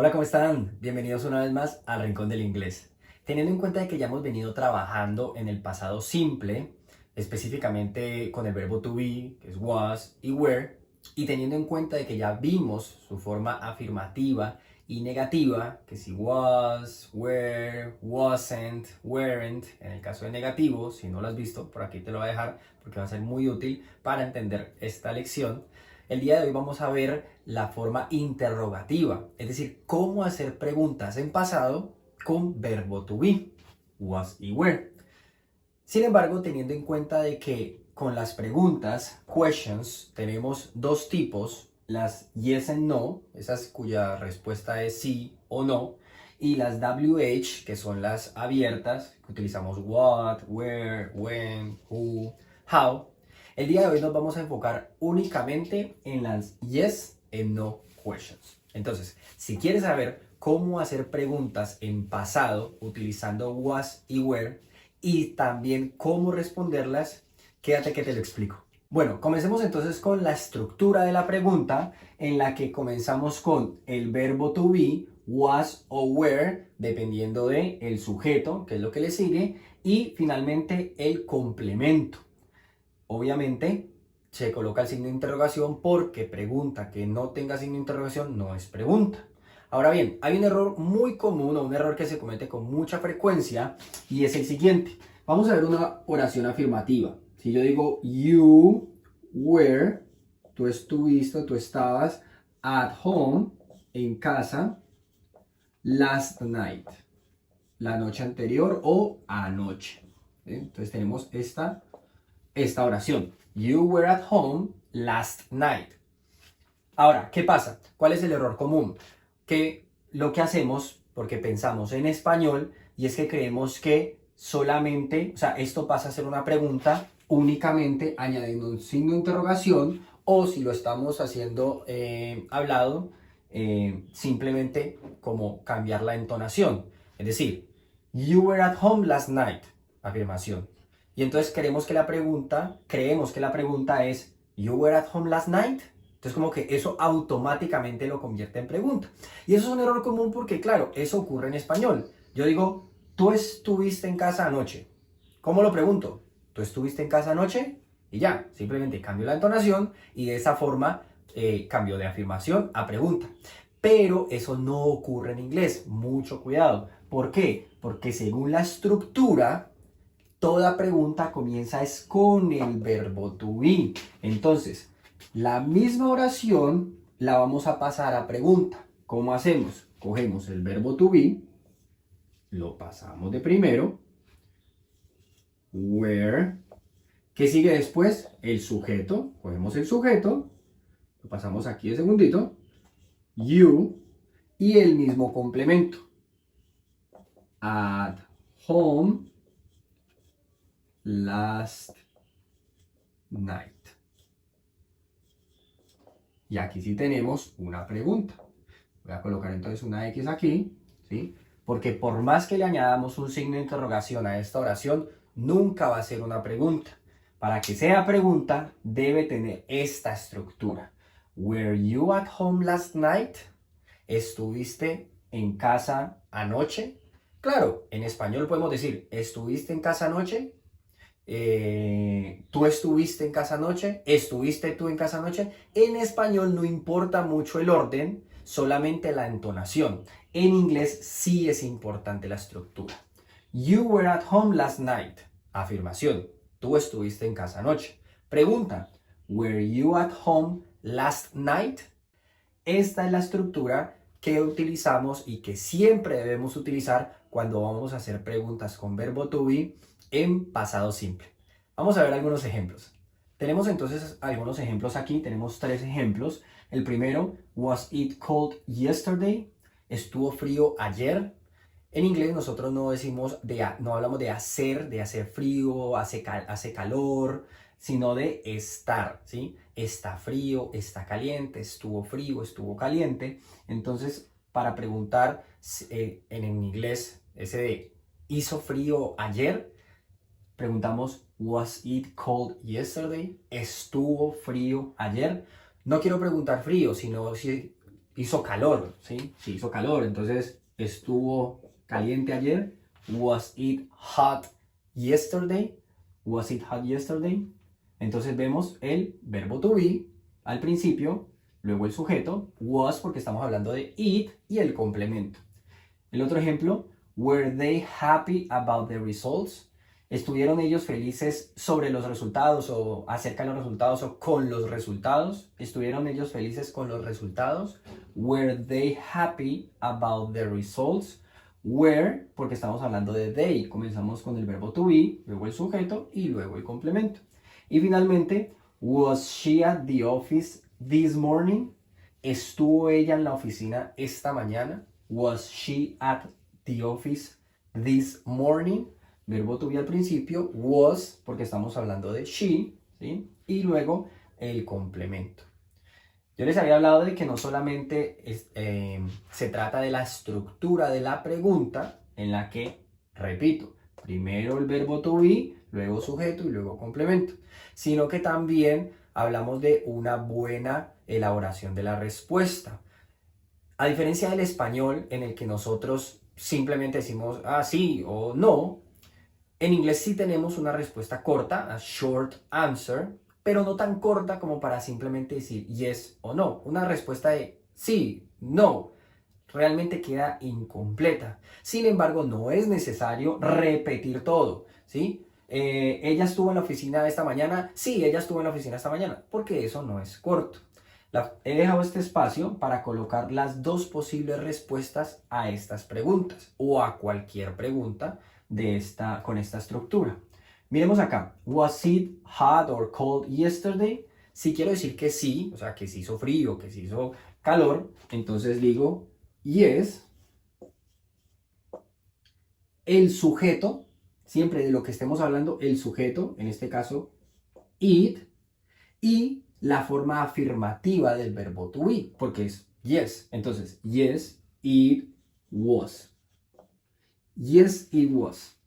Hola, ¿cómo están? Bienvenidos una vez más al Rincón del Inglés. Teniendo en cuenta de que ya hemos venido trabajando en el pasado simple, específicamente con el verbo to be, que es was y were, y teniendo en cuenta de que ya vimos su forma afirmativa y negativa, que si was, were, wasn't, weren't, en el caso de negativo, si no lo has visto, por aquí te lo voy a dejar porque va a ser muy útil para entender esta lección. El día de hoy vamos a ver la forma interrogativa, es decir, cómo hacer preguntas en pasado con verbo to be, was y were. Sin embargo, teniendo en cuenta de que con las preguntas, questions, tenemos dos tipos, las yes and no, esas cuya respuesta es sí o no, y las WH, que son las abiertas, que utilizamos what, where, when, who, how. El día de hoy nos vamos a enfocar únicamente en las yes and no questions. Entonces, si quieres saber cómo hacer preguntas en pasado utilizando was y were, y también cómo responderlas, quédate que te lo explico. Bueno, comencemos entonces con la estructura de la pregunta en la que comenzamos con el verbo to be, was o were, dependiendo de el sujeto, que es lo que le sigue, y finalmente el complemento. Obviamente se coloca el signo de interrogación porque pregunta que no tenga signo de interrogación no es pregunta. Ahora bien, hay un error muy común o un error que se comete con mucha frecuencia y es el siguiente. Vamos a ver una oración afirmativa. Si yo digo you were, tú estuviste, tú estabas at home, en casa, last night, la noche anterior o anoche. Entonces tenemos esta oración. You were at home last night. Ahora, ¿qué pasa? ¿Cuál es el error común? Que lo que hacemos, porque pensamos en español, y es que creemos que solamente, o sea, esto pasa a ser una pregunta únicamente añadiendo un signo de interrogación, o si lo estamos haciendo hablado, simplemente como cambiar la entonación. Es decir, you were at home last night, afirmación. Y entonces creemos que la pregunta es, you were at home last night. Entonces como que eso automáticamente lo convierte en pregunta. Y eso es un error común porque claro, eso ocurre en español. Yo digo, tú estuviste en casa anoche. ¿Cómo lo pregunto? ¿Tú estuviste en casa anoche? Y ya, simplemente cambio la entonación y de esa forma cambio de afirmación a pregunta. Pero eso no ocurre en inglés. Mucho cuidado. ¿Por qué? Porque según la estructura, toda pregunta comienza es con el verbo to be. Entonces, la misma oración la vamos a pasar a pregunta. ¿Cómo hacemos? Cogemos el verbo to be, lo pasamos de primero, where. ¿Qué sigue después? El sujeto. Cogemos el sujeto, lo pasamos aquí de segundito, you, y el mismo complemento. At home last night. Y aquí sí tenemos una pregunta. Voy a colocar entonces una X aquí, ¿sí? Porque por más que le añadamos un signo de interrogación a esta oración, nunca va a ser una pregunta. Para que sea pregunta, debe tener esta estructura. Were you at home last night? ¿Estuviste en casa anoche? Claro, en español podemos decir, ¿estuviste en casa anoche? ¿Tú estuviste en casa anoche? ¿Estuviste tú en casa anoche? En español no importa mucho el orden, solamente la entonación. En inglés sí es importante la estructura. You were at home last night. Afirmación. Tú estuviste en casa anoche. Pregunta. Were you at home last night? Esta es la estructura que utilizamos y que siempre debemos utilizar cuando vamos a hacer preguntas con verbo to be en pasado simple. Vamos a ver algunos ejemplos. Tenemos entonces algunos ejemplos aquí, tenemos 3 ejemplos. El primero, was it cold yesterday? ¿Estuvo frío ayer? En inglés nosotros no decimos, no hablamos de hacer frío, hace calor, sino de estar, ¿sí? Está frío, está caliente, estuvo frío, estuvo caliente. Entonces, para preguntar en inglés, ese de ¿hizo frío ayer? Preguntamos, was it cold yesterday? ¿Estuvo frío ayer? No quiero preguntar frío, sino hizo calor, ¿sí? Sí hizo calor, entonces estuvo caliente ayer. Was it hot yesterday? Was it hot yesterday? Entonces vemos el verbo to be al principio, luego el sujeto, was porque estamos hablando de it y el complemento. El otro ejemplo, were they happy about the results? ¿Estuvieron ellos felices sobre los resultados o acerca de los resultados o con los resultados? ¿Estuvieron ellos felices con los resultados? Were they happy about the results? Were, porque estamos hablando de they. Comenzamos con el verbo to be, luego el sujeto y luego el complemento. Y finalmente, was she at the office this morning? ¿Estuvo ella en la oficina esta mañana? Was she at the office this morning? Verbo to be al principio, was, porque estamos hablando de she, ¿sí? Y luego el complemento. Yo les había hablado de que no solamente se trata de la estructura de la pregunta, en la que, repito, primero el verbo to be, luego sujeto y luego complemento, sino que también hablamos de una buena elaboración de la respuesta. A diferencia del español, en el que nosotros simplemente decimos sí o no, en inglés sí tenemos una respuesta corta, a short answer, pero no tan corta como para simplemente decir yes o no. Una respuesta de sí, no, realmente queda incompleta. Sin embargo, no es necesario repetir todo, ¿sí? ¿Ella estuvo en la oficina esta mañana? Sí, ella estuvo en la oficina esta mañana, porque eso no es corto. He dejado este espacio para colocar las dos posibles respuestas a estas preguntas o a cualquier pregunta con esta estructura. Miremos acá. Was it hot or cold yesterday? Si quiero decir que sí, o sea, que se hizo frío, que se hizo calor, entonces digo yes. El sujeto, siempre de lo que estemos hablando, el sujeto, en este caso, it, y la forma afirmativa del verbo to be, porque es yes. Entonces, yes, it was. Yes, it was.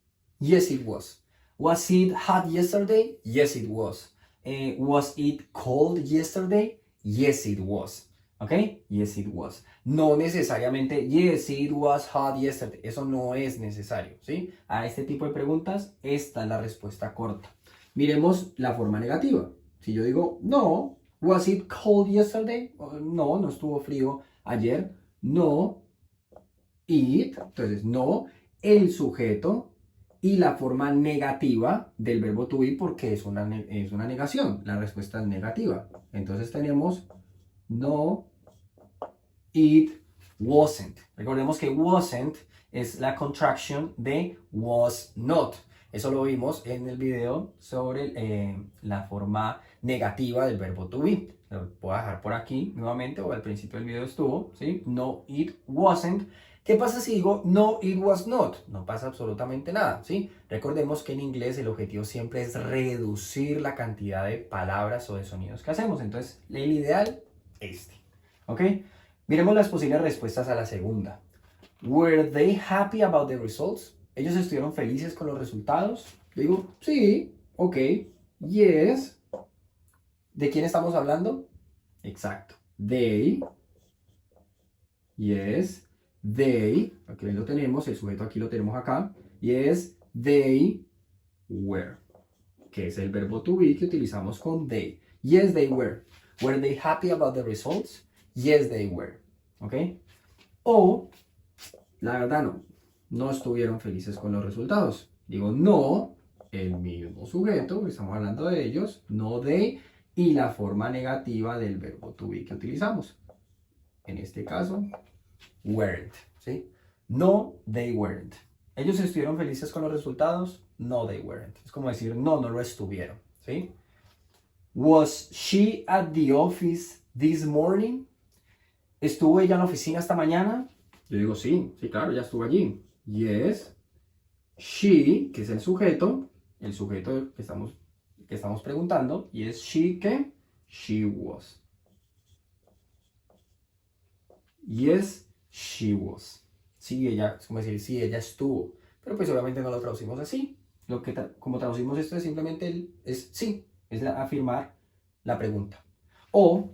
Yes, it was. Was it hot yesterday? Yes, it was. Was it cold yesterday? Yes, it was. ¿Ok? Yes, it was. No necesariamente, yes, it was hot yesterday. Eso no es necesario, ¿sí? A este tipo de preguntas, esta es la respuesta corta. Miremos la forma negativa. Si yo digo, no, was it cold yesterday? No, no estuvo frío ayer. No, it, entonces no, el sujeto y la forma negativa del verbo to be porque es una negación. La respuesta es negativa. Entonces tenemos no, it wasn't. Recordemos que wasn't es la contraction de was not. Eso lo vimos en el video sobre la forma negativa del verbo to be. Lo puedo dejar por aquí nuevamente, o al principio del video estuvo, ¿sí? No, it wasn't. ¿Qué pasa si digo no, it was not? No pasa absolutamente nada, ¿sí? Recordemos que en inglés el objetivo siempre es reducir la cantidad de palabras o de sonidos que hacemos. Entonces, el ideal, ¿ok? Miremos las posibles respuestas a la segunda. Were they happy about the results? ¿Ellos estuvieron felices con los resultados? Digo, sí, ok, yes. ¿De quién estamos hablando? Exacto. They, yes, they, aquí lo tenemos, el sujeto aquí lo tenemos acá. Yes, they were, que es el verbo to be que utilizamos con they. Yes, they were. Were they happy about the results? Yes, they were. ¿Ok? O, la verdad no estuvieron felices con los resultados. Digo, no, el mismo sujeto, estamos hablando de ellos, no they, y la forma negativa del verbo to be que utilizamos. En este caso, weren't, ¿sí? No, they weren't. ¿Ellos estuvieron felices con los resultados? No, they weren't. Es como decir, no lo estuvieron, ¿sí? Was she at the office this morning? ¿Estuvo ella en la oficina esta mañana? Yo digo, sí, claro, ya estuvo allí. Yes, she, que es el sujeto que estamos preguntando, y es she, ¿qué? She was. Yes, she was. Sí, ella, es como decir, sí, ella estuvo. Pero pues obviamente no lo traducimos así. Como traducimos esto es simplemente es sí, es afirmar la pregunta. O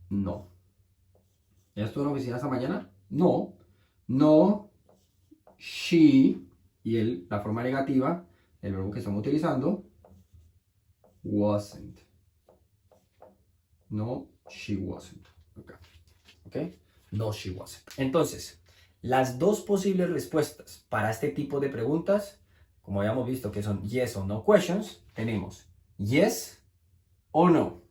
no. ¿Ya estuvo en la oficina esta mañana? No. No, she, y la forma negativa, el verbo que estamos utilizando, wasn't. No, she wasn't. Okay. ¿Ok? No, she wasn't. Entonces, las dos posibles respuestas para este tipo de preguntas, como habíamos visto que son yes o no questions, tenemos yes o no.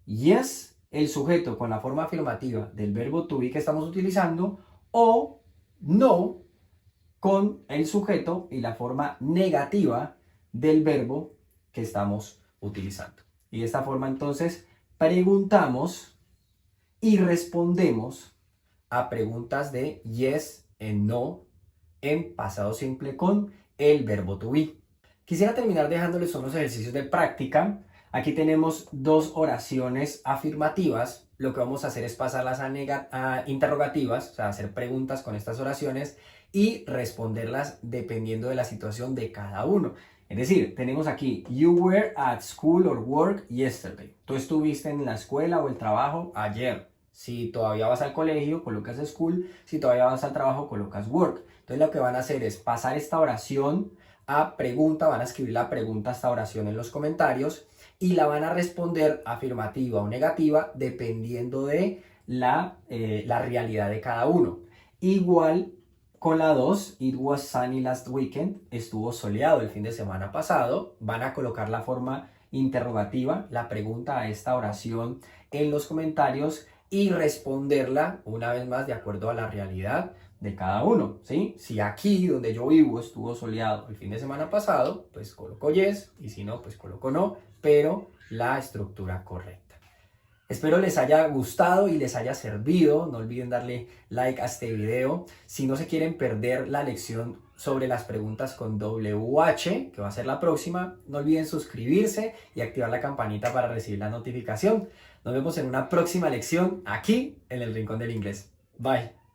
Yes, el sujeto con la forma afirmativa del verbo to be que estamos utilizando, o no, con el sujeto y la forma negativa del verbo que estamos utilizando. Y de esta forma entonces preguntamos y respondemos a preguntas de yes and no en pasado simple con el verbo to be. Quisiera terminar dejándoles unos ejercicios de práctica. Aquí tenemos dos oraciones afirmativas. Lo que vamos a hacer es pasarlas a interrogativas, o sea, hacer preguntas con estas oraciones y responderlas dependiendo de la situación de cada uno. Es decir, tenemos aquí, you were at school or work yesterday. Tú estuviste en la escuela o el trabajo ayer. Si todavía vas al colegio, colocas school. Si todavía vas al trabajo, colocas work. Entonces lo que van a hacer es pasar esta oración a pregunta, van a escribir la pregunta a esta oración en los comentarios y la van a responder afirmativa o negativa dependiendo de la realidad de cada uno. Igual con la 2, it was sunny last weekend, estuvo soleado el fin de semana pasado, van a colocar la forma interrogativa, la pregunta a esta oración en los comentarios y responderla una vez más de acuerdo a la realidad de cada uno, ¿sí? Si aquí donde yo vivo estuvo soleado el fin de semana pasado, pues coloco yes, y si no, pues coloco no, pero la estructura correcta. Espero les haya gustado y les haya servido. No olviden darle like a este video. Si no se quieren perder la lección sobre las preguntas con WH, que va a ser la próxima, no olviden suscribirse y activar la campanita para recibir la notificación. Nos vemos en una próxima lección aquí en el Rincón del Inglés. Bye.